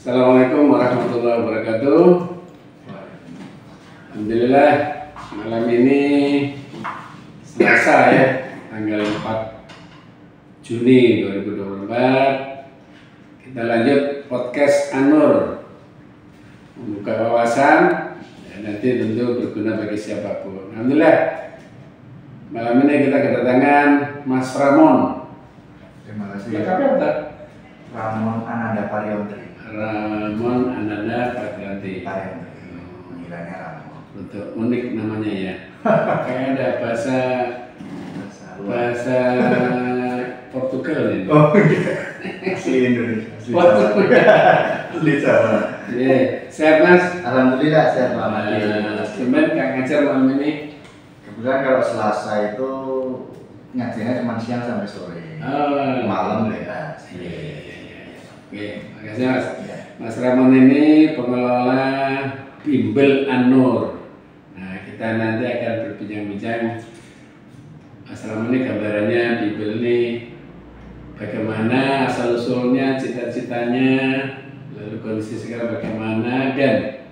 Assalamualaikum warahmatullahi wabarakatuh. Alhamdulillah malam ini Selasa ya, tanggal 4 Juni 2024. Kita lanjut podcast An-Nur, membuka wawasan ya, nanti tentu berguna bagi siapapun. Alhamdulillah malam ini kita kedatangan Mas Ramon. Terima kasih. Lengkapnya apa? Ramon Ananda Pariontri. Ramon Ananda Pariontri. Panggilannya Ramon. Untuk unik namanya ya. Kayak ada bahasa Portugal ini. Oh iya. Asli Indonesia. Asli Jawa. Iya, sehat Mas. Alhamdulillah sehat Pak. Semen Kang ngajar malam ini. Kebetulan kalau Selasa itu ngajarnya cuma siang sampai sore. Malam bebas. Oke, makasih Mas. Iya. Mas Ramon ini pengelola Bimbel An-Nur. Nah, kita nanti akan berbincang-bincang. Mas Ramon ini gambarannya Bimbel ini bagaimana asal-usulnya, cita-citanya, lalu kondisi sekarang bagaimana, dan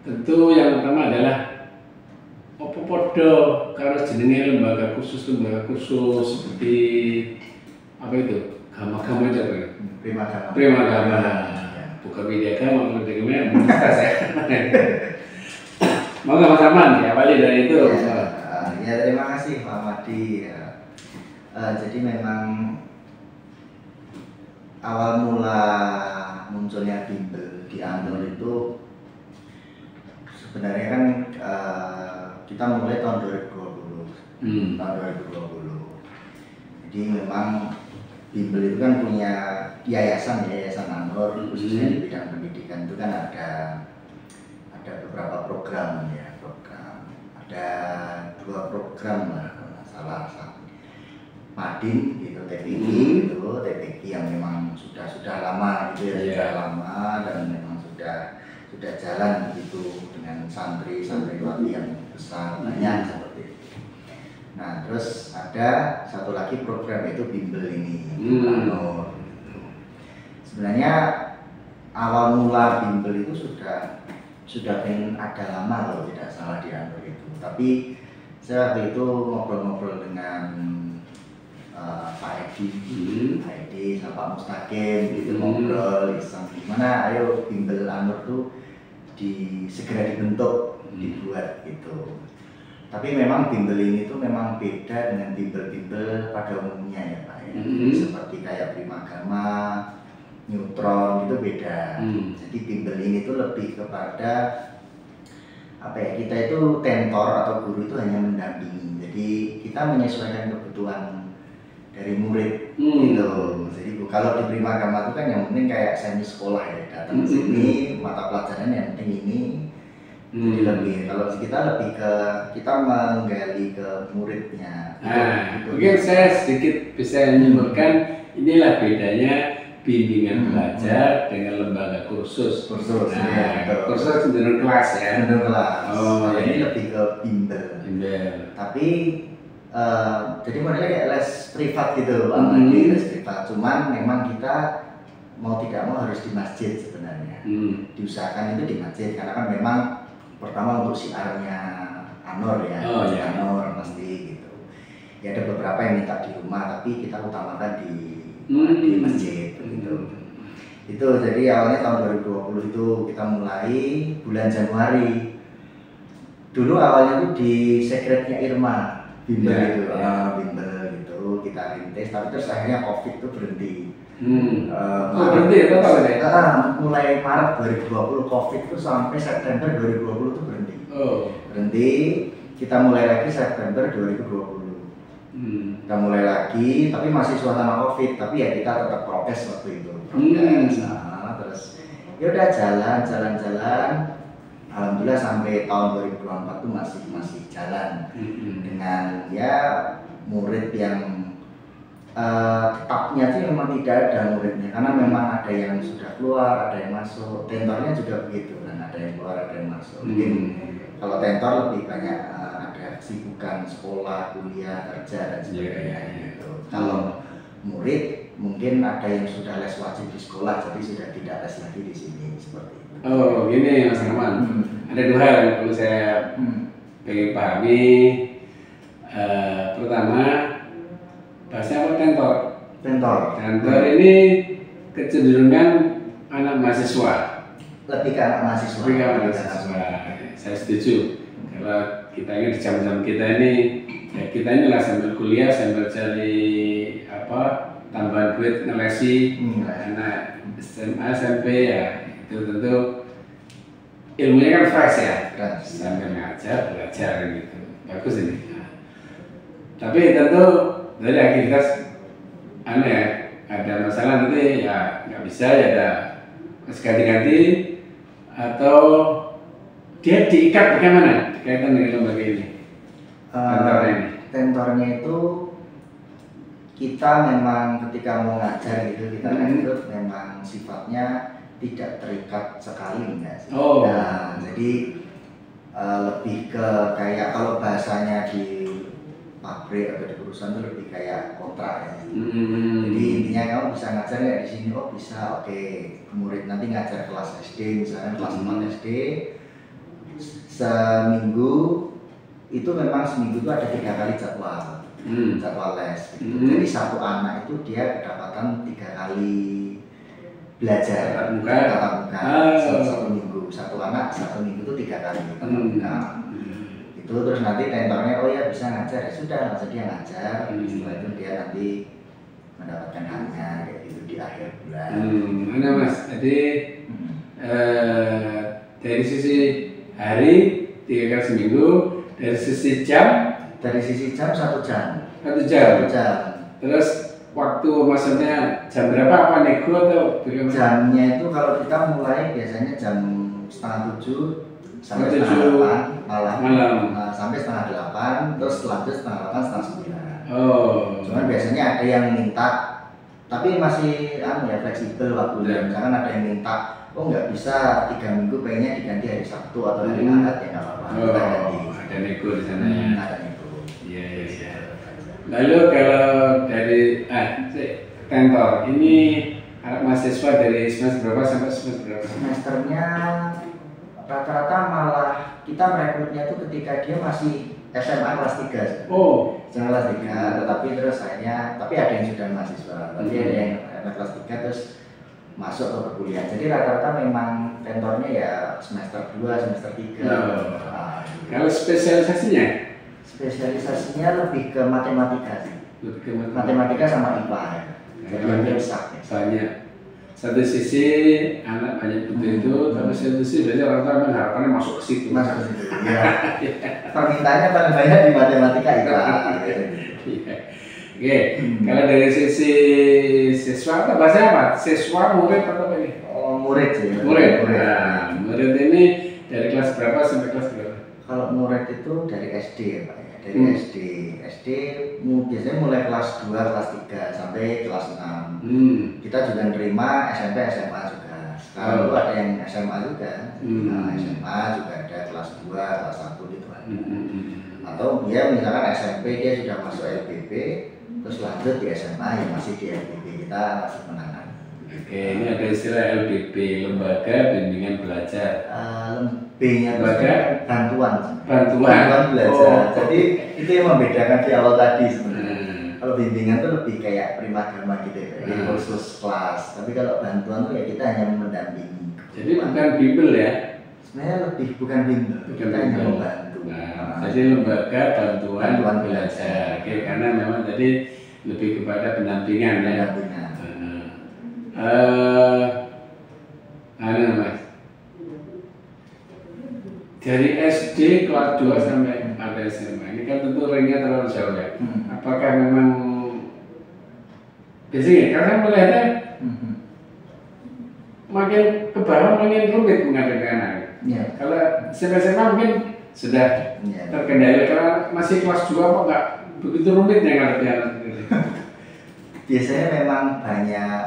tentu yang pertama adalah apa podo karo jenenge lembaga khusus seperti apa itu? Gama-gama itu apa ya? Prima Gama. Bukan Widya Gama, bukan Widya Gama, saya. Mau nggak Mas Aman? Diawali dari itu. Ya, terima kasih Pak Madi. Jadi memang awal mula munculnya Bimbel di An-Nur itu sebenarnya kan kita mulai tahun 2020. Tahun 2020. Jadi memang Bimbel itu kan punya yayasan An-Nur, khususnya di bidang pendidikan itu kan ada beberapa program ya, ada 2 program lah kalau nggak salah. Madin gitu, TPQ yang memang sudah lama gitu ya, sudah lama dan memang sudah jalan gitu dengan santriwati yang besar banyak seperti itu. Nah, terus ada satu lagi program yaitu Bimbel ini, An-Nur. Sebenarnya awal mula Bimbel itu sudah pengen ada lama kalau tidak salah di An-Nur itu. Tapi saya waktu itu ngobrol-ngobrol dengan Pak Edi sama Pak Mustaqim gitu, ngobrol iseng gimana ayo Bimbel An-Nur tuh segera dibentuk, dibuat gitu. Tapi memang Bimbel ini tuh memang beda dengan Bimbel pada umumnya ya Pak ya. Seperti kayak Prima Gama, Neutron itu beda. Jadi Bimbel ini tuh lebih kepada apa ya, kita itu tentor atau guru itu hanya mendampingi. Jadi kita menyesuaikan kebutuhan dari murid gitu. Jadi kalau di Prima Gama itu kan yang penting kayak semi sekolah ya, datang ke sini mata pelajaran yang penting ini. Jadi lebih, kalau kita lebih ke kita menggali ke muridnya. Mungkin saya sedikit bisa menyimpulkan inilah bedanya bimbingan belajar dengan lembaga kursus. Kursus cenderung kelas ya. Jadi lebih ke bimbel. Tapi jadi modelnya kayak les privat gitu, les privat. Cuman memang kita mau tidak mau harus di masjid sebenarnya. Diusahakan itu di masjid karena kan memang pertama untuk siarnya An-Nur ya, An-Nur pasti gitu. Ya ada beberapa yang minta di rumah, tapi kita utamakan di masjid begitu. Itu jadi awalnya tahun 2020 itu kita mulai bulan Januari. Dulu awalnya itu di sekretnya Irma, Bimbel itu, Bimbel gitu kita rintis, tapi terus akhirnya COVID itu berhenti. Berhenti ya total ya? Mulai Maret 2020 COVID itu sampai September 2020 itu berhenti. Berhenti, kita mulai lagi September 2020. Kita mulai lagi, tapi masih suasana COVID, tapi ya kita tetap prokes waktu itu. Terus ya udah jalan. Alhamdulillah sampai tahun 2024 itu masih jalan dengan ya murid yang tetapnya sih memang tidak ada muridnya karena memang ada yang sudah keluar, ada yang masuk. Tentornya juga begitu kan, ada yang keluar, ada yang masuk. Mungkin kalau tentor lebih banyak ada kesibukan sekolah, kuliah, kerja dan sebagainya gitu. Kalau murid, mungkin ada yang sudah les wajib di sekolah, jadi sudah tidak les lagi di sini seperti itu. Oh, gini Mas Herman. Ada dua hal yang perlu saya pengen pahami. Pertama, bahasanya apa tentor? Tentor ini kecenderungan anak mahasiswa. Lebih ke anak mahasiswa. Saya setuju. Kalau kita ini di jam-jam kita ini, ya kita inilah sambil kuliah, sambil cari tambahan duit ngelesi anak SMA, SMP ya. Itu tentu ilmunya kan fresh ya, sambil ngajar, belajar gitu. Bagus ini. Tapi tentu dari aktivitas ada masalah nanti ya nggak bisa ya ada ganti-ganti atau dia diikat bagaimana kaitan dengan lembaga ini? Tentornya itu kita memang ketika mau ngajar gitu kita rekrut memang sifatnya tidak terikat sekali enggak sih. Nah, jadi lebih ke kayak kalau bahasanya di pabrik atau di perusahaan itu lebih kayak kontrak ya. Jadi intinya kamu bisa ngajar ya di sini, oh bisa, oke. Murid nanti ngajar kelas SD misalnya kelas 4 SD seminggu itu memang seminggu itu ada 3 kali jadwal les gitu. Jadi satu anak itu dia kedapatan 3 kali belajar tatap muka satu minggu, satu anak satu minggu itu 3 kali tatap muka. Itu terus nanti tentornya oh ya bisa ngajar ya sudah langsung dia ngajar. Setelah itu dia nanti mendapatkan haknya kayak gitu di akhir bulan. Mana Mas? Jadi dari sisi hari 3 kali seminggu, dari sisi jam 1 jam. 1 jam. Terus waktu maksudnya jam berapa, apa nego atau bagaimana? Jamnya itu kalau kita mulai biasanya jam 6:30 sampai setengah 8 malam. Sampai setengah 8, terus lanjut setengah 8, setengah 9. Cuman biasanya ada yang minta, tapi masih fleksibel waktunya. Misalkan ada yang minta, oh nggak bisa 3 minggu pengennya diganti hari Sabtu atau hari Ahad ya nggak apa-apa. Ada nego di sana ya. Ada nego. Iya. Lalu kalau dari tentor ini anak mahasiswa dari semester berapa sampai semester berapa? Semesternya rata-rata malah kita merekrutnya itu ketika dia masih SMA kelas 3. SMA kelas 3, tetapi terus tapi ada yang sudah mahasiswa, tapi ada yang kelas 3 terus masuk ke perkuliahan. Jadi rata-rata memang tentornya ya semester 2, semester 3. Kalau spesialisasinya? Spesialisasinya lebih ke matematika sih. Matematika sama IPA ya. Banyak. Satu sisi anak banyak butuh itu, tapi satu sisi berarti orang-orang mengharapkannya masuk ke situ. Ya. Permintaannya paling banyak di matematika IPA. Oke, kalau dari sisi siswa apa bahasanya apa? Siswa, murid atau apa ini? Murid sih. Murid. Nah, murid ini dari kelas berapa sampai kelas berapa? Kalau murid itu dari SD ya Pak ya. Dari SD biasanya mulai kelas 2, kelas 3 sampai kelas 6. Kita juga nerima SMP, SMA juga. Sekarang itu ada yang SMA juga. Nah, SMA juga ada kelas 2, kelas 1 gitu kan. Atau dia misalkan SMP dia sudah masuk LPB, terus lanjut di SMA yang masih di LPB, kita masih menangani. Oke, ini ada istilah LBB, Lembaga Bimbingan Belajar. B-nya bantuan Oh. belajar. Jadi itu yang membedakan di awal tadi sebenarnya. Kalau bimbingan tuh lebih kayak primagama gitu ya, jadi kursus kelas. Tapi kalau bantuan tuh ya kita hanya mendampingi. Jadi bukan bimbel ya? Sebenarnya lebih bukan bimbel, kita hanya membantu. Jadi lembaga bantuan belajar. Oke, karena memang tadi lebih kepada pendampingan ya. Mas. Dari SD kelas 2 sampai pada SMA ini kan tentu ringnya terlalu jauh ya. Apakah memang biasanya karena melihatnya makin ke bawah makin rumit mengadakan anak. Kalau SMA mungkin sudah terkendali, karena masih kelas 2 kok nggak begitu rumit ya ngadepin anak sendiri. Biasanya memang banyak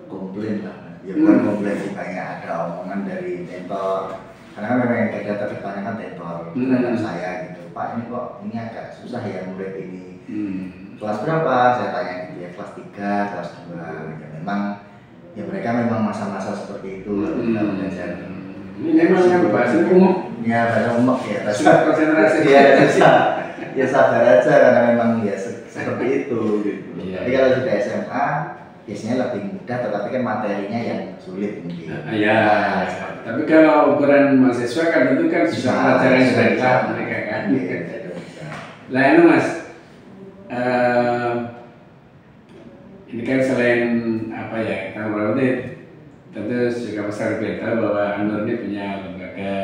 komplain lah. Ya bukan komplain sih, banyak ada omongan dari tentor. Karena kan memang yang kita terdepannya kan tentor, dengan saya gitu. Pak ini kok ini agak susah ya murid ini. kelas berapa? Saya tanya gitu ya, kelas 3, kelas 2 gitu. Memang ya mereka memang masa-masa seperti itu kita belajar. Ini memang kan bahasa umum. Ya bahasa umum ya, bahasa konsentrasi. Ya sabar aja karena memang ya seperti itu gitu. Tapi kalau sudah SMA biasanya lebih mudah, tetapi kan materinya yang sulit mungkin. Iya. Tapi kalau ukuran mahasiswa kan tentu kan sudah pelajaran yang sudah mereka kan. Lah ini Mas, ini kan selain apa ya, kita berarti tentu juga besar kita bahwa Anur ini punya lembaga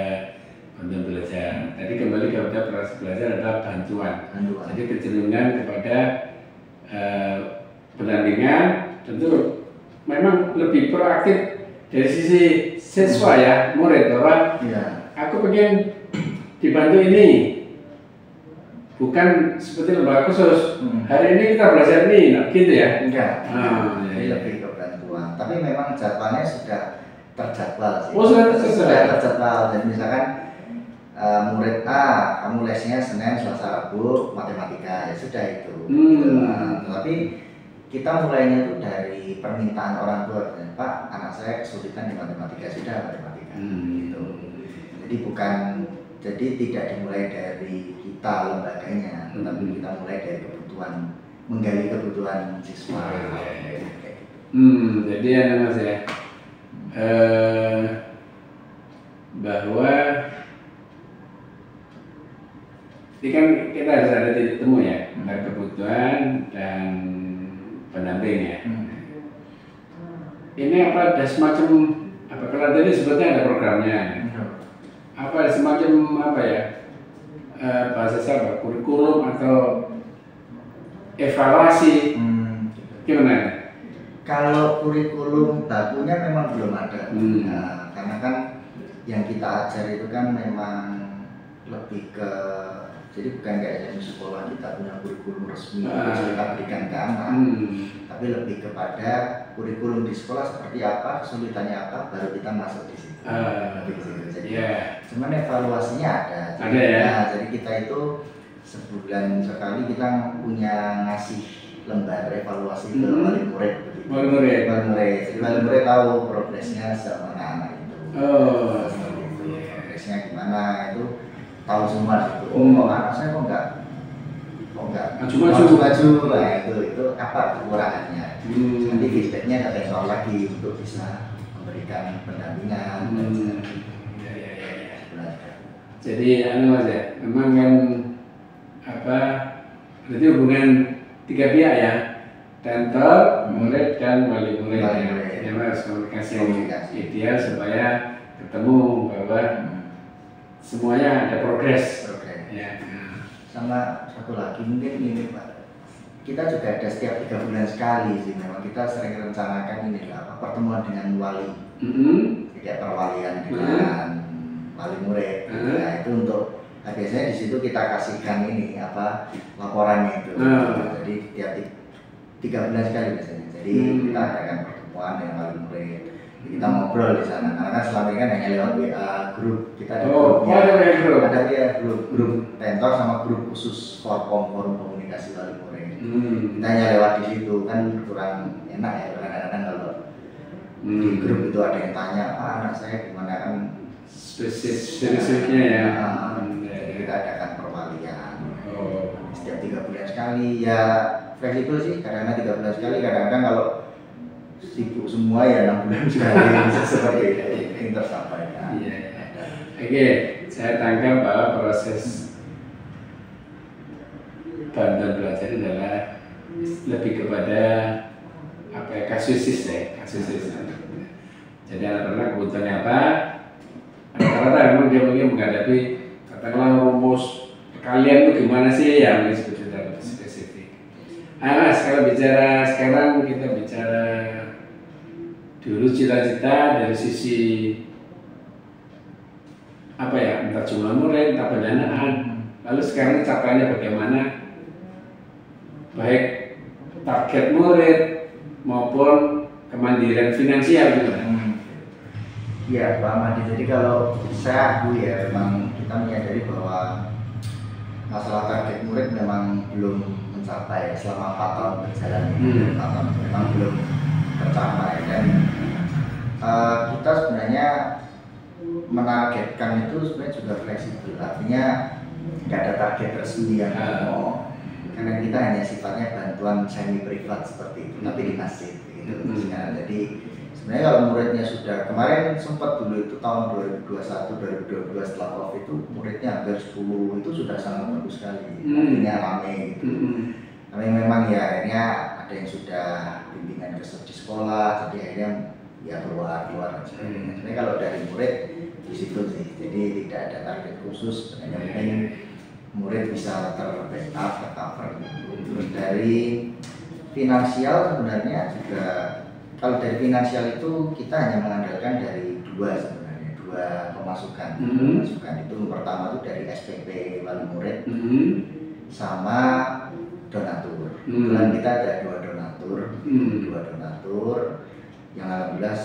bantuan belajar. Tadi kembali kepada proses belajar adalah bantuan. Jadi kecenderungan kepada pendampingan tentu memang lebih proaktif dari sisi siswa ya, murid, bahwa aku pengen dibantu ini, bukan seperti lembaga khusus. Hari ini kita belajar ini, nah, gitu ya? Enggak. Jadi lebih ke bantuan. Tapi memang jadwalnya sudah terjadwal sih. Oh, sudah terjadwal. Jadi misalkan murid A, kamu lesnya Senin, Selasa, Rabu, matematika, ya sudah itu. Tapi kita mulainya itu dari permintaan orang tua, Pak, anak saya kesulitan di matematika, sudah matematika. Gitu. Jadi tidak dimulai dari kita lembaganya, tetapi kita mulai dari kebutuhan, menggali kebutuhan siswa. Jadi ya Mas ya, bahwa ini kan kita harus ada titik temu ya, antara kebutuhan dan pendamping ya. Ini apa ada semacam apa, kalau tadi sebetulnya ada programnya, apa ada semacam apa ya, bahasa saya kurikulum atau evaluasi, gimana? Kalau kurikulum bakunya memang belum ada, karena kan yang kita ajar itu kan memang lebih ke, jadi bukan kayak yang sekolah kita punya kurikulum resmi yang kita berikan ke anak, tapi lebih kepada kurikulum di sekolah seperti apa, kesulitannya apa, baru kita masuk di situ. Jadi cuman evaluasinya ada. Jadi, jadi kita itu sebulan sekali kita punya ngasih lembar evaluasi ke wali murid. Jadi wali murid tahu progresnya sama anak itu. Progresnya gimana itu tahu semua itu. Oh, anak saya kok enggak maju, nah itu apa kekurangannya. Nanti feedbacknya ada evaluasi lagi untuk bisa memberikan pendampingan. Jadi anu aja, memang kan apa, berarti hubungan tiga pihak ya, tentor, murid dan wali murid ya. Jadi harus komunikasi yang ideal supaya ketemu bahwa semuanya ada progres. Ya. Sama satu lagi mungkin ini Pak, kita juga ada setiap 3 bulan sekali sih, memang kita sering rencanakan ini apa, pertemuan dengan wali, kayak perwalian dengan wali murid. Nah itu untuk, nah, biasanya di situ kita kasihkan ini apa laporannya itu. Jadi tiap 3 bulan sekali biasanya. Jadi kita adakan pertemuan dengan wali murid. Kita ngobrol di sana, karena kan selama ini kan hanya lewat WA grup, kita ada grup tentor sama grup khusus forum komunikasi wali murid. Kita hanya lewat di situ kan kurang enak ya, kadang-kadang kalau di grup itu ada yang tanya, anak saya gimana, kan spesifiknya ya. Jadi kita adakan perwalian setiap 3 bulan sekali ya, fleksibel sih, kadang-kadang 3 bulan sekali, kadang-kadang kalau sibuk semua ya 6 bulan sekali. Seperti itu tersampaikan. Oke, saya tangkap bahwa proses bantuan belajar adalah lebih kepada apa ya, kasuisis ya, kasuisis. Jadi anak-anak kebutuhannya apa, rata-rata memang dia mungkin menghadapi katakanlah rumus kalian tuh gimana sih ya, mungkin seperti itu spesifik. Mas, kalau bicara sekarang kita bicara dulu cita-cita dari sisi apa ya, entah jumlah murid, entah pendanaan, lalu sekarang capaiannya bagaimana, baik target murid maupun kemandirian finansial gitu. Ya Pak Madi, jadi kalau saya akui ya, memang kita menyadari bahwa masalah target murid memang belum tercapai selama 4 tahun berjalan ini. 4 tahun memang belum tercapai, dan kita sebenarnya menargetkan itu sebenarnya juga fleksibel, artinya nggak ada target resmi yang mau, karena kita hanya sifatnya bantuan semi privat seperti itu, tapi di masjid gitu. Jadi sebenarnya kalau muridnya sudah, kemarin sempat dulu itu tahun 2021 2022 setelah COVID itu muridnya hampir 10, itu sudah sangat bagus sekali, artinya rame gitu. Tapi memang ya akhirnya ada yang sudah bimbingan di sekolah, jadi akhirnya ya keluar dan sebagainya. Sebenarnya kalau dari murid di situ sih, jadi tidak ada target khusus, hanya penting murid bisa ter-backup, ter-cover gitu. Terus dari finansial sebenarnya juga, kalau dari finansial itu kita hanya mengandalkan dari dua pemasukan. Pemasukan itu pertama itu dari SPP wali murid sama donatur. Kebetulan kita ada dua donatur yang alhamdulillah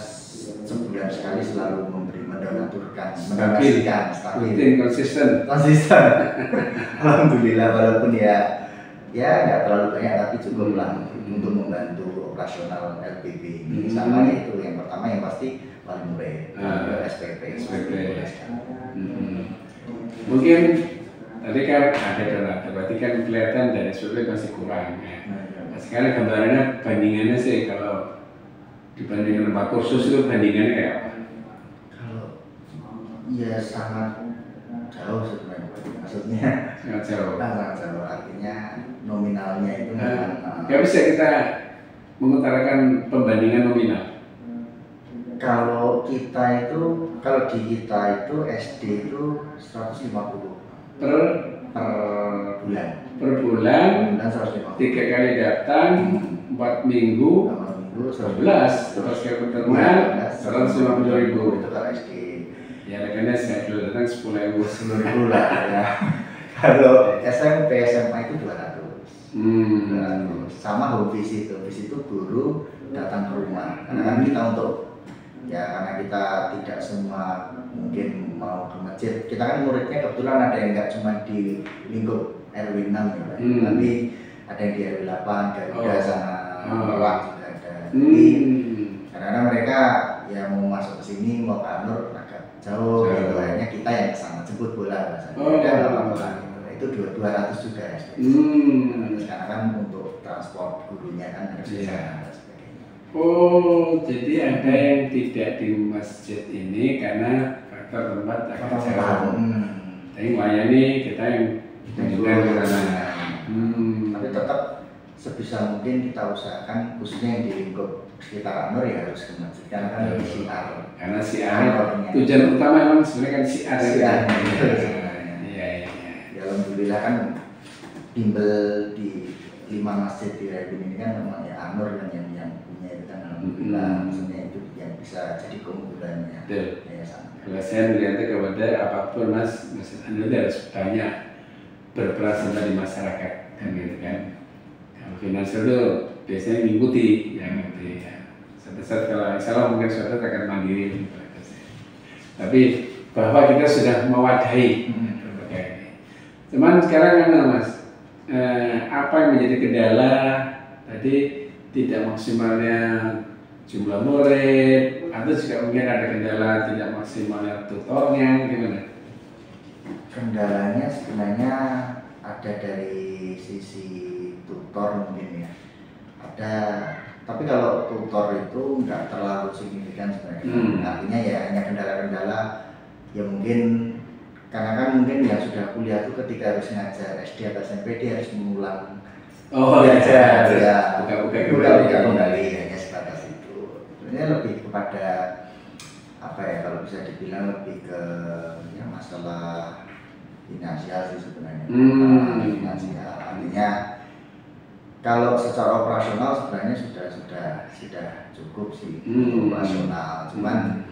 sebulan sekali selalu mendonasikan stabil, konsisten. Alhamdulillah, walaupun ya nggak terlalu banyak tapi cukup lah untuk membantu operasional LPB ini. Sama itu yang pertama yang pasti wali murid, SPP. Mungkin tadi kan ada donatur, berarti kan kelihatan dari SPP masih kurang ya. Sekarang gambarannya bandingannya sih, kalau dibandingkan tempat kursus itu bandingannya kayak apa? Kalau ya sangat jauh sebenarnya, maksudnya sangat jauh. Artinya nominalnya itu nggak bisa kita mengutarakan pembandingan nominal. Kalau di kita itu SD itu 150 per bulan 150. 3 kali datang, 4 minggu 12, terus kali pertemuan 150.000 itu kalau SD. Ya rekannya saya dulu datang 10.000 lah ya. Kalau SMP SMA itu 200. Sama home visit itu guru datang ke rumah, karena kan kita karena kita tidak semua mungkin mau ke masjid. Kita kan muridnya kebetulan ada yang nggak cuma di lingkup RW 6 ya, tapi ada yang di RW 8, Garuda sana, Lawak juga ada. Jadi karena mereka ya mau masuk ke sini, mau ke Anur agak jauh gitu, akhirnya kita yang kesana jemput bola bahasanya. Itu 200 juga ya. Terus karena kan untuk transport gurunya kan harus di sana dan sebagainya. Oh, jadi ada yang tidak di masjid ini karena faktor tempat agak jauh. Tapi melayani kita yang juga ke sana. Tapi tetap sebisa mungkin kita usahakan, khususnya yang di lingkup sekitar Anur ya harus ke masjid, karena kan siar. Karena siar tujuan utama memang sebenarnya kan siar. Alhamdulillah kan bimbel di 5 masjid di Rebun ini kan memang ya Anur yang punya itu kan, alhamdulillah. Maksudnya itu yang bisa jadi keunggulannya. Kalau saya melihatnya kepada apapun Masjid Anur harus banyak berperan serta di masyarakat kan gitu kan. Kalau finansial itu biasanya mengikuti yang gitu ya. Saat kalau insyaallah mungkin suatu akan mandiri. Tapi bahwa kita sudah mewadahi. Cuman sekarang kan Mas, apa yang menjadi kendala tadi tidak maksimalnya jumlah murid, atau juga mungkin ada kendala tidak maksimalnya tutornya, gimana? Kendalanya sebenarnya ada dari sisi tutor mungkin ya. Ada, tapi kalau tutor itu nggak terlalu signifikan sebenarnya. Artinya ya hanya kendala-kendala ya mungkin. Karena kan mungkin yang sudah kuliah itu ketika harus ngajar SD atau SMP dia harus mengulang belajar ya, buka kembali hanya sebatas itu. Sebenarnya lebih kepada apa ya, kalau bisa dibilang lebih ke ya masalah finansial sih sebenarnya. Finansial artinya kalau secara operasional sebenarnya sudah cukup sih operasional, cuman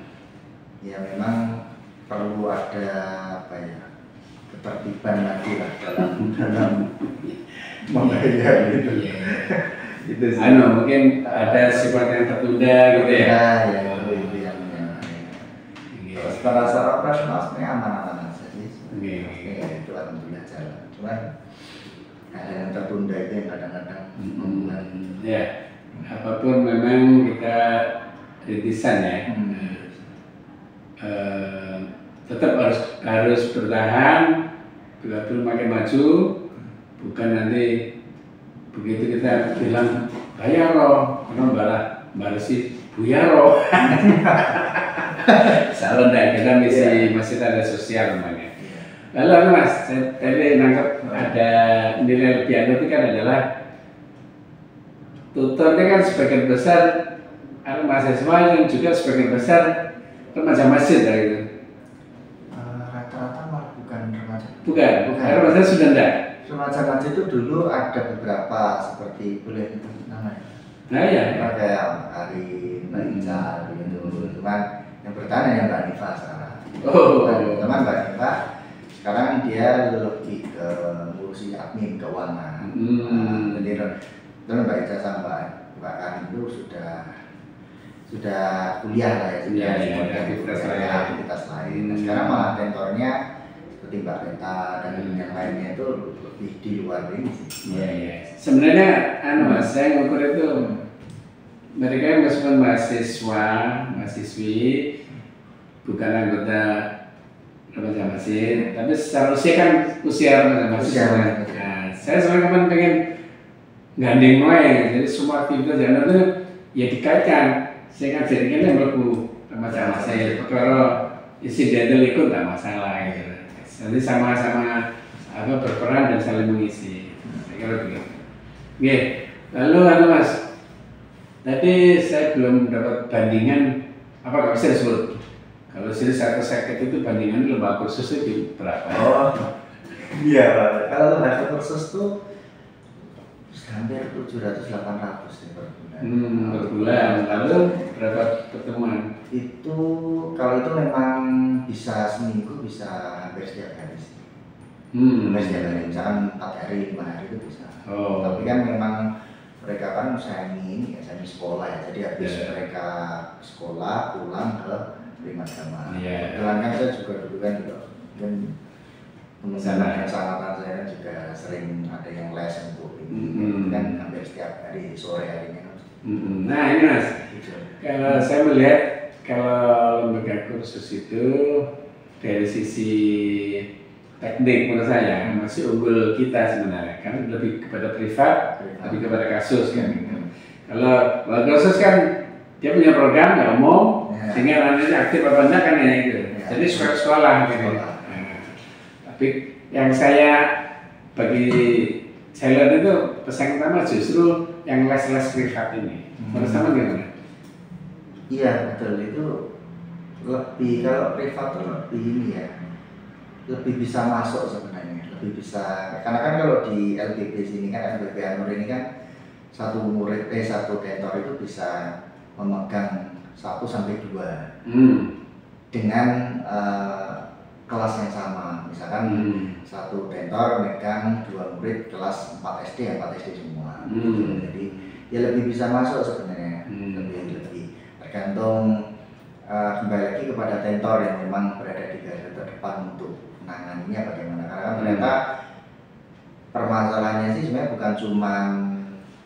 ya memang perlu ada apa ya, ketertiban lagi lah dalam membayar gitu. Itu sih. Mungkin ada sifat yang tertunda gitu ya. Ya itu yang secara operasional sebenarnya aman-aman saja sih. Itu alhamdulillah jalan. Cuman ada yang tertunda tertunda itu yang kadang-kadang membuat. Ya, apapun memang kita rintisan ya. Tetap harus bertahan, belum makin maju, bukan nanti begitu kita bilang bayar loh, karena balesi buyar loh. Salah enggak, kita masih ada sosial namanya. Lalu Mas, saya tadi nangkep ada nilai lebih itu kan adalah tutornya kan sebagian besar mahasiswa yang juga sebagian besar remaja masjid lah gitu. Rata-rata malah bukan remaja. Bukan. Remaja sudah enggak. Remaja masjid itu dulu ada beberapa seperti boleh itu namanya. Nah ya. Kayak Ari, Mbak Ica gitu. Cuman yang bertahan yang Mbak Nifa sekarang. Teman Mbak Nifa sekarang dia lebih ke ngurusi admin keuangan. Jadi Mbak Ica sama Mbak Karin itu sudah kuliah lah ya, sudah aktivitas lain. Nah, sekarang malah tentornya seperti Mbak Reta dan yang lainnya itu lebih di luar ini sih. Iya. Sebenarnya Mas, saya ngukur itu mereka yang meskipun mahasiswi bukan anggota remaja masjid, tapi secara usia kan usia remaja masjid. Nah, saya sebenarnya kan pengen gandeng jadi semua aktivitas jalan itu ya dikaitkan. Saya kan jadikan yang berlaku remaja masjid. Kalau insidental ikut tak masalah gitu. Jadi sama-sama berperan dan saling mengisi. Saya kira begitu. Oke, lalu Mas, tadi saya belum dapat bandingan apa nggak bisa disebut. Kalau series satu sakit itu bandingan lembaga kursus itu berapa? Iya, kalau lembaga kursus tuh hampir 700-800 ya per bulan. Per bulan. Lalu berapa pertemuan? Itu kalau itu memang bisa seminggu, bisa hampir setiap hari sih. Hampir setiap hari, misalkan 4 hari, 5 hari itu bisa. Tapi kan memang mereka kan semi sekolah ya, jadi habis mereka sekolah pulang ke prima jamaah. Kebetulan kan saya juga dulu kan teman-teman yang sangatan saya kan juga sering ada yang les untuk ini, kan hampir setiap hari sore harinya. Nah ini Mas, kalau saya melihat kalau lembaga kursus itu dari sisi teknik menurut saya masih unggul kita sebenarnya, kan lebih kepada privat, lebih kepada kasus kan. Kalau kursus kan dia punya program ya umum, sehingga nantinya aktif apa enggak kan ya itu. Jadi sekolah gitu. Tapi yang bagi saya lihat itu pesan utama justru yang les-les privat ini. Menurut sama gimana? Iya betul, itu lebih kalau privat itu lebih ini ya, lebih bisa masuk sebenarnya, lebih bisa karena kan kalau di LBB sini kan LBB Anur ini kan satu tentor itu bisa memegang 1 sampai 2 dengan kelas yang sama. Misalkan satu tentor megang 2 murid kelas 4 SD semua. Jadi ya lebih bisa masuk sebenarnya, lebih tergantung kembali lagi kepada tentor yang memang berada di garda terdepan untuk menanganinya bagaimana. Karena kan ternyata permasalahannya sih sebenarnya bukan cuma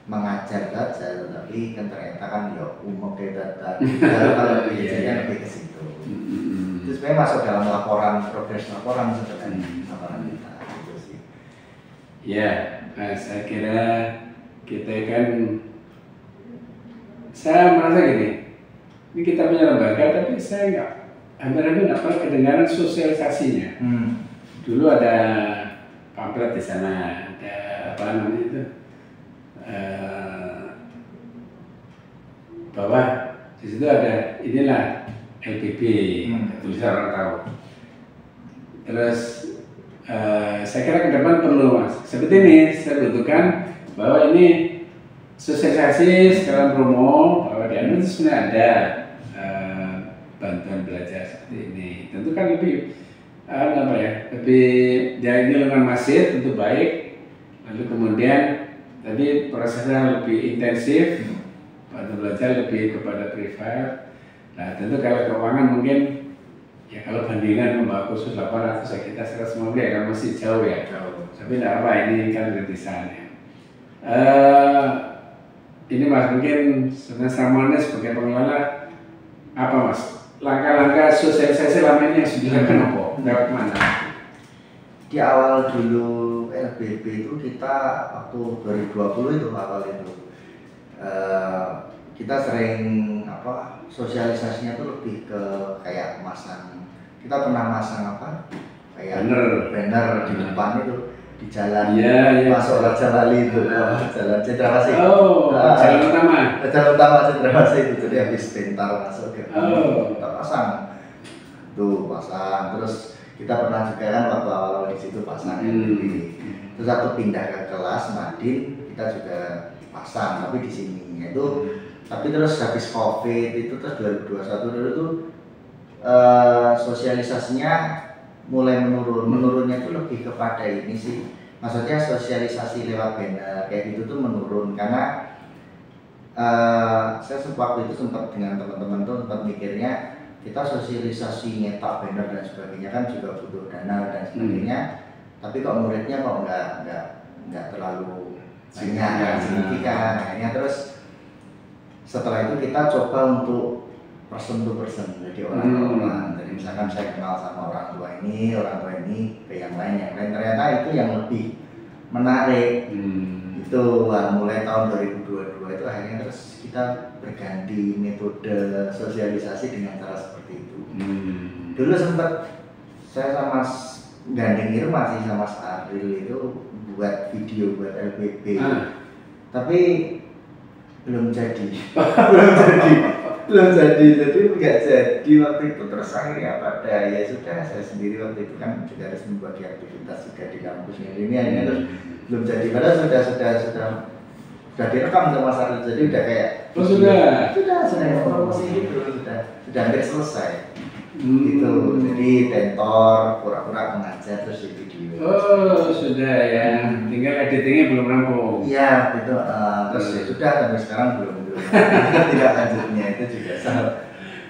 mengajar saja, tetapi kan ternyata kan ya umum data kalau biasanya lebih ke situ. Itu sebenarnya masuk dalam progres laporan sebenarnya laporan kita itu sih. Ya, saya kira kita kan saya merasa gini, ini kita punya lembaga tapi saya hampir-hampir nggak pernah kedengaran sosialisasinya. Dulu ada pamflet di sana, ada apa namanya itu. Bahwa di situ ada inilah LBB, tulisan orang tahu. Terus saya kira ke depan perlu Mas. Seperti ini saya butuhkan bahwa ini sosialisasi sekarang promo bahwa di Anu itu sebenarnya ada bantuan belajar seperti ini. Tentu kan lebih lebih dari lingkungan masjid tentu baik. Lalu kemudian tadi prosesnya lebih intensif, bantu belajar lebih kepada privat. Nah tentu kalau keuangan mungkin ya kalau bandingan lembaga kursus 800 ya kita 150 ya kan masih jauh ya. Tapi tidak apa, ini kan rintisan ya. Ini Mas, mungkin sebenarnya sebagai pengelola apa Mas? Langkah-langkah sosialisasi selama ini yang sudah dilakukan apa? Lewat mana? Di awal dulu LBB itu kita waktu 2020 itu awal itu kita sering apa sosialisasinya tuh lebih ke kayak masang, kita pernah masang apa kayak banner di depan itu di jalan masuk Raja Wali itu jalan Cendrawasih jalan utama Cendrawasih itu, jadi habis bentar masuk ke kita pasang terus kita pernah juga kan waktu awal di situ pasang terus aku pindah ke kelas Madin kita juga pasang tapi di sini itu tapi terus habis COVID itu terus 2021 dulu tuh sosialisasinya mulai menurunnya itu lebih kepada ini sih, maksudnya sosialisasi lewat banner kayak gitu tuh menurun karena saya waktu itu sempat dengan teman-teman tuh sempat mikirnya kita sosialisasi nyetak banner dan sebagainya kan juga butuh dana dan sebagainya, tapi kok muridnya kok nggak terlalu banyak signifikan. Akhirnya terus setelah itu kita coba untuk person to person, jadi orang ke orang. Jadi misalkan saya kenal sama orang tua ini ke yang lain, ternyata itu yang lebih menarik. Itu mulai tahun 2022 itu akhirnya terus kita berganti metode sosialisasi dengan cara seperti itu. Dulu sempat saya sama gandeng Irma sih sama Saril itu buat video buat LBB, tapi belum jadi, jadi nggak jadi waktu itu. Terus akhirnya pada ya sudah, saya sendiri waktu itu kan juga harus membagi aktivitas juga di kampusnya ini akhirnya terus belum jadi, padahal sudah direkam sama Saril, jadi udah kayak sudah promosi gitu, sudah hampir selesai gitu. Jadi tentor pura-pura mengajar terus di video. Sudah ya, tinggal editingnya belum rampung. Iya itu terus ya sudah sampai sekarang belum tidak lanjutnya itu juga salah.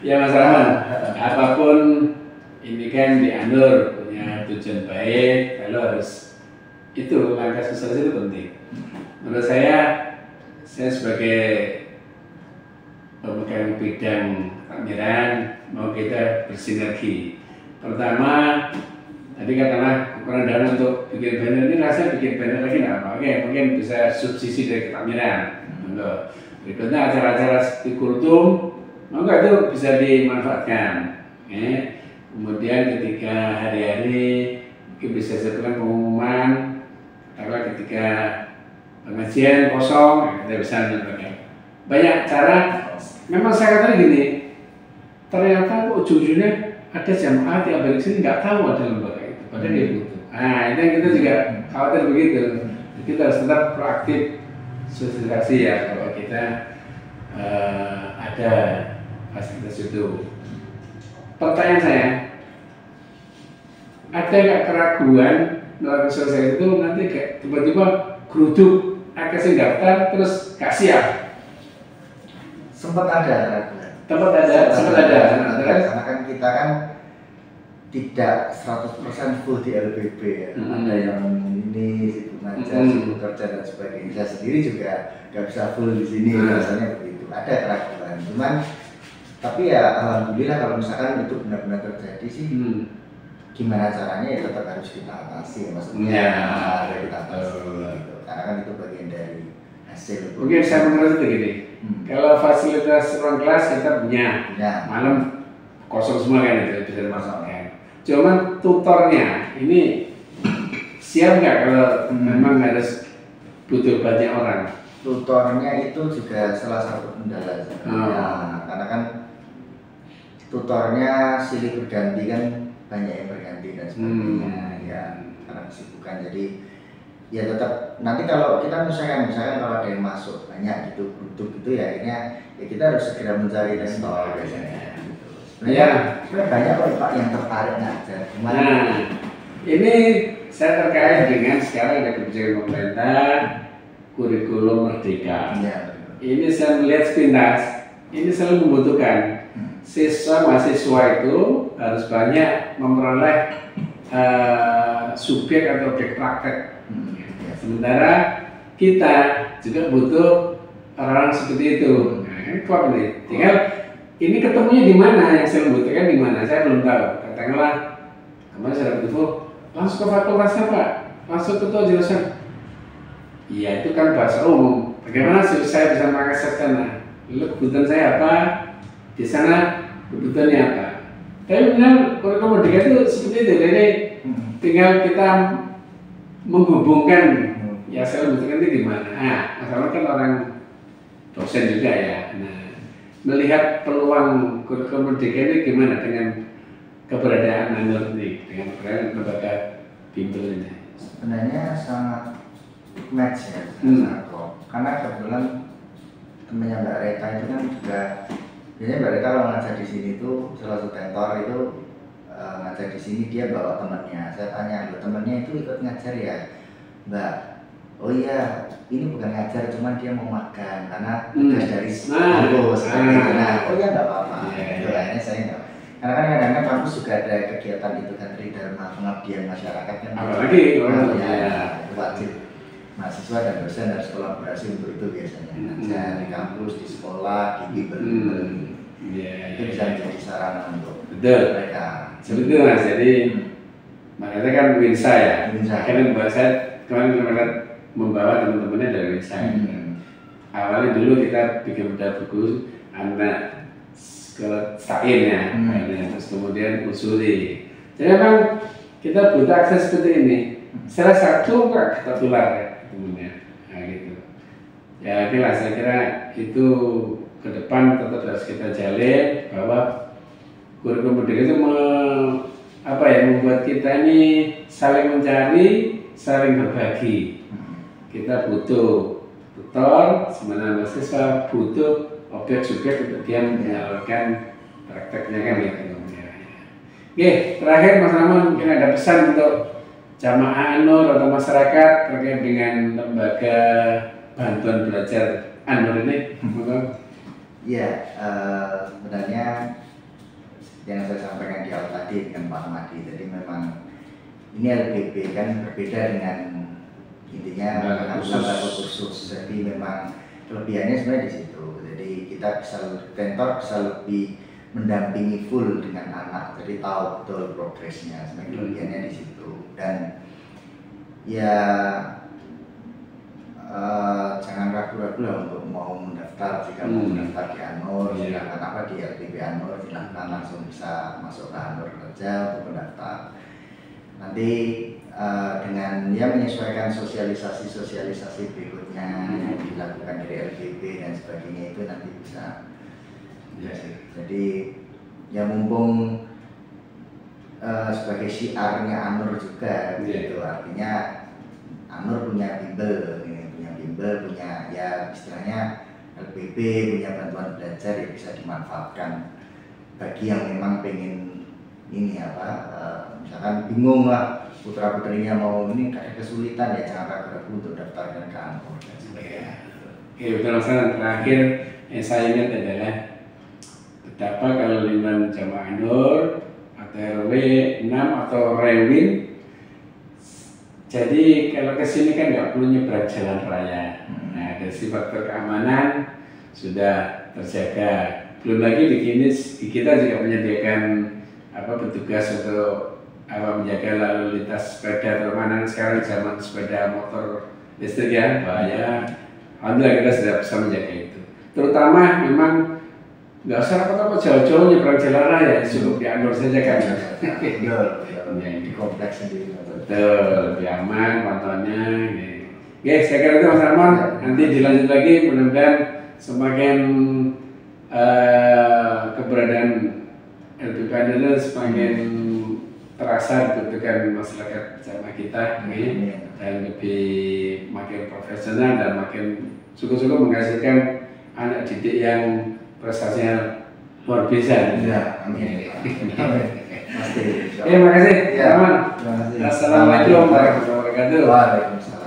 Ya Mas Rahman, apapun ini kan dianur punya tujuan baik, kalau harus itu langkah sosialisasi itu penting. Menurut saya sebagai pemegang bidang takmiran mau kita bersinergi. Pertama, tadi katakanlah kurang dana untuk bikin banner, ini rasanya bikin banner lagi nggak apa? Oke, mungkin bisa subsidi dari takmiran. Berikutnya acara-acara seperti kultum, maka itu bisa dimanfaatkan. Kemudian ketika hari-hari mungkin bisa dilakukan pengumuman, katakanlah ketika pengajian kosong, kita bisa melakukan banyak cara. Memang saya katakan gini, ternyata kok ujung-ujungnya ada jamaah yang balik sini nggak tahu ada lembaga itu, padahal dia butuh. Nah itu yang kita juga khawatir begitu. Kita harus tetap proaktif sosialisasi ya, bahwa kita ada fasilitas itu. Pertanyaan saya, ada nggak keraguan melakukan sosialisasi itu nanti kayak tiba-tiba geruduk, akses daftar terus gak siap? Sempat ada keraguan. Sempat ada. Karena kan kita kan tidak 100% full di LBB ya. Ada yang ini sibuk ngajar, sibuk kerja dan sebagainya. Saya sendiri juga nggak bisa full di sini, rasanya begitu. Ada keraguan, cuman tapi ya alhamdulillah kalau misalkan itu benar-benar terjadi sih, gimana caranya ya tetap harus kita atasi, maksudnya harus kita atasi gitu. Karena kan itu bagian dari hasil. Mungkin saya mengerti begini, kalau fasilitas ruang kelas kita punya, malam kosong semua kan itu bisa dimasukkan. Cuman tutornya ini siap nggak kalau memang harus butuh banyak orang? Tutornya itu juga salah satu kendala sebenarnya, karena kan tutornya silih berganti kan, banyak yang berganti dan sebagainya ya, karena kesibukan. Jadi ya tetap nanti kalau kita misalkan kalau ada yang masuk banyak gitu grup gitu ya, akhirnya ya kita harus segera mencari tentor biasanya. Sebenarnya banyak kok Pak yang tertarik ngajar. Ini saya terkait dengan sekarang ada kebijakan pemerintah kurikulum merdeka. Ini saya melihat sepintas, ini selalu membutuhkan mahasiswa itu harus banyak memperoleh subjek atau objek praktek. Sementara kita juga butuh orang seperti itu. Nah, klop nih. Tinggal ini ketemunya di mana, yang saya membutuhkan di mana, saya belum tahu. Katakanlah kemarin saya ketemu, langsung ke fakultasnya Pak, langsung ketua jurusan. Iya itu kan bahasa umum. Bagaimana sih saya bisa mengakses sana? Lalu kebutuhan saya apa? Di sana kebutuhannya apa? Tapi benar kurikulum merdeka itu seperti itu. Jadi tinggal kita menghubungkan. Ya saya membutuhkan itu gimana? Nah, masalah kan orang dosen juga ya. Nah, melihat peluang kurikulum merdeka ini gimana dengan keberadaan Anur ini, dengan keberadaan lembaga bimbel ini? Sebenarnya sangat match ya, sangat klop. Karena kebetulan temannya Mbak Reta itu kan juga, biasanya Mbak Reta kalau ngajar di sini tuh salah satu tentor itu ngajar di sini dia bawa temannya. Saya tanya, temannya itu ikut ngajar ya, Mbak? Oh iya, ini bukan ngajar, cuman dia mau magang karena tugas dari kampus. Oh iya nggak apa-apa. Itu lainnya saya nggak. Karena kan kadang-kadang kampus juga ada kegiatan itu kan Tridharma pengabdian masyarakat kan. Apalagi itu wajib. Mahasiswa dan dosen harus kolaborasi untuk itu biasanya. Ngajar di kampus, di sekolah, di bimbel. Itu bisa menjadi sarana untuk mereka. Sebetulnya Mas, jadi makanya kan Winsa ya. Akhirnya membuat saya kemarin membawa teman-temannya dari Winsa. Awalnya dulu kita bikin buku anak ke Sain ya, terus kemudian usuli. Jadi memang kita butuh akses seperti ini. Salah satu nggak kita tular ya, temennya. Nah gitu. Ya oke saya kira itu ke depan tetap harus kita jalin bahwa kurikulum merdeka itu membuat kita ini saling mencari, saling berbagi. Kita butuh tutor, sebenarnya mahasiswa butuh objek-subjek untuk dia menyalurkan prakteknya kan gitu. Oke, terakhir Mas Ramon mungkin ada pesan untuk jamaah Anur atau masyarakat terkait dengan lembaga bantuan belajar Anur ini? Iya, sebenarnya yang saya sampaikan di awal tadi dengan Pak Madi, jadi memang ini LPB kan berbeda dengan intinya lembaga khusus, jadi memang kelebihannya sebenarnya di situ. Jadi kita tentor bisa lebih mendampingi full dengan anak, jadi tahu betul progresnya. Sebenarnya kelebihannya di situ. Dan ya jangan ragu-ragu lah untuk mau mendaftar. Jika mau mendaftar di Anur, silakan di LPB Anur, silakan langsung bisa masuk ke Anur kerja untuk mendaftar. Nanti dengan menyesuaikan sosialisasi berikutnya yang dilakukan dari LPB dan sebagainya itu nanti bisa. Jadi ya mumpung sebagai syiarnya Anur juga, gitu. Artinya Anur punya bimbel, punya ya istilahnya LPB punya bantuan belajar yang bisa dimanfaatkan bagi yang memang pengen ini misalkan bingung lah putra putrinya mau ini ada kesulitan ya jangan ragu-ragu untuk daftarkan ke Anur. Oke, betul Mas. Terakhir yang saya ingat adalah betapa kalau lingkungan jamaah Anur atau RW 6 atau Rewin, jadi kalau kesini kan nggak perlu nyebrang jalan raya. Nah, dari faktor keamanan sudah terjaga. Belum lagi di kita juga menyediakan petugas untuk menjaga lalu lintas sepeda termanan. Sekarang zaman sepeda motor listrik ya bahaya. Alhamdulillah kita sudah bisa menjaga itu. Terutama memang nggak usah apa-apa jauh-jauh nyebrang jalan raya, cukup di Anur saja kan. Di kompleks sendiri. Betul, lebih aman pantauannya. Oke, saya kira itu Mas Ramon. Nanti dilanjut lagi, mudah-mudahan semakin keberadaan LPB Anur semakin terasa dibutuhkan masyarakat jamaah kita, dan lebih makin profesional dan makin sungguh-sungguh menghasilkan anak didik yang prestasinya luar biasa. Ya, amin. Terima kasih, Ramon. Assalamualaikum warahmatullahi wabarakatuh. Waalaikumsalam.